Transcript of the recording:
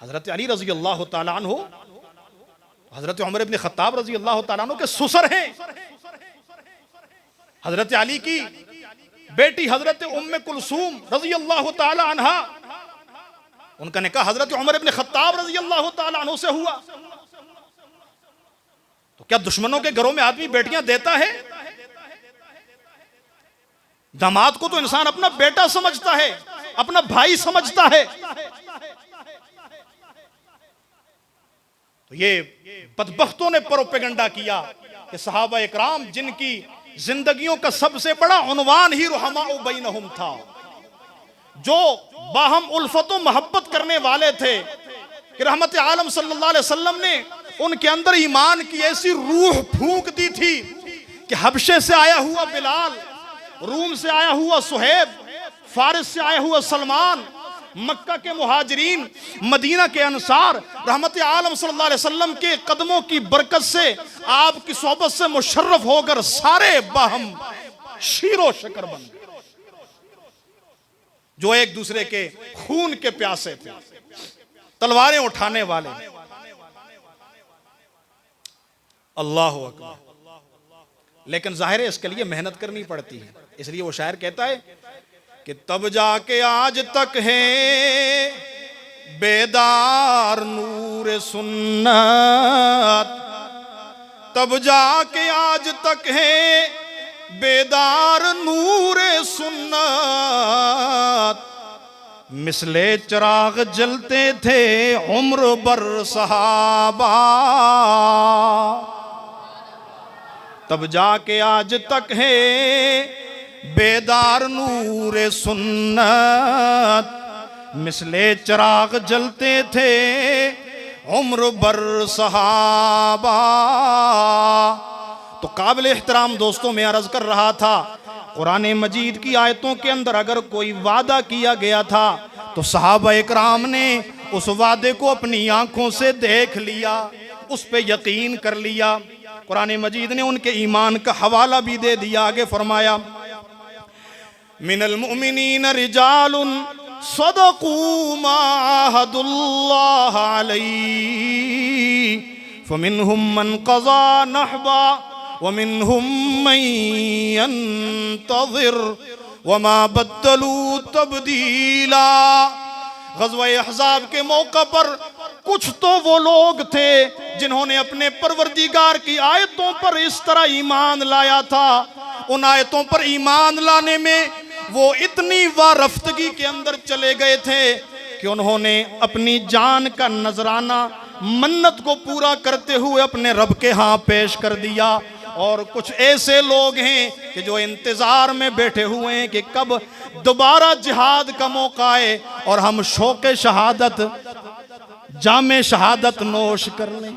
हजरत अली रजी अल्लाह तआला अन्हु हजरत उमर इब्न खत्ताब रजी अल्लाह तआला अन्हु के ससुर हैं। हजरत अली की बेटी हजरत उम्मे कुलसूम रजी अल्लाह तआला अन्हा, उनका निकाह हजरत उमर इब्न खत्ताब रजी अल्लाह तआला अन्हु से हुआ। तो क्या दुश्मनों के घरों में आदमी बेटियां देता है? दामाद को तो इंसान अपना बेटा समझता है, अपना भाई समझता है। तो ये बदबख्तों ने प्रोपेगेंडा किया कि सहाबा इकराम जिनकी जिंदगियों का सबसे बड़ा उन्वान ही रुहमाउ बैनहुम था, जो बाहम उल्फत और मोहब्बत करने वाले थे, कि रहमत आलम सल्लल्लाहु अलैहि वसल्लम ने उनके अंदर ईमान की ऐसी रूह फूंक दी थी कि हबशे से आया हुआ बिलाल, रूम से आया हुआ सुहेब, फारिस से आया हुआ सलमान, मक्का के मुहाजिरीन, मदीना के अंसार, रहमत आलम सल्लल्लाहु अलैहि वसल्लम के कदमों की बरकत से, आपकी सोहबत से मुशर्रफ होकर सारे बाहम शीरो शकर बन गए, जो एक दूसरे के खून के प्यासे थे, तलवारें उठाने वाले। अल्लाह हू अकबर। लेकिन जाहिर है इसके लिए मेहनत करनी पड़ती है। इसलिए वो शायर कहता है कि तब जाके आज तक है बेदार नूर सुन्नत, तब जाके आज तक है बेदार नूर सुन्नत, मिसले चिराग जलते थे उम्र बर सहाबा, तब जाके आज तक है बेदार नूर सुन्नत, मिसले चिराग जलते थे उम्र बर सहाबा। तो काबिल एहतराम दोस्तों, मैं अर्ज कर रहा था, कुरान मजीद की आयतों के अंदर अगर कोई वादा किया गया था तो सहाबा इकराम ने उस वादे को अपनी आंखों से देख लिया, उस पे यकीन कर लिया। कुरान मजीद ने उनके ईमान का हवाला भी दे दिया। आगे फरमाया, मिनल मुमिनीन रिजालुन सदकू मा आहदुल्लाह अलैहि फमिनहुम मन क़ज़ा नहबा व मिनहुम मन यंतज़िर व मा बद्दलू तब्दीला। ग़ज़वा अहज़ाब के मौका पर कुछ तो वो लोग थे जिन्होंने अपने परवरदिगार की आयतों पर इस तरह ईमान लाया था, उन आयतों पर ईमान लाने में वो इतनी वारफ्तगी के अंदर चले गए थे कि उन्होंने अपनी जान का नजराना मन्नत को पूरा करते हुए अपने रब के यहाँ पेश कर दिया। और कुछ ऐसे लोग हैं कि जो इंतजार में बैठे हुए हैं कि कब दोबारा जिहाद का मौका आए और हम शौक़े शहादत जामे शहादत नोश कर लें।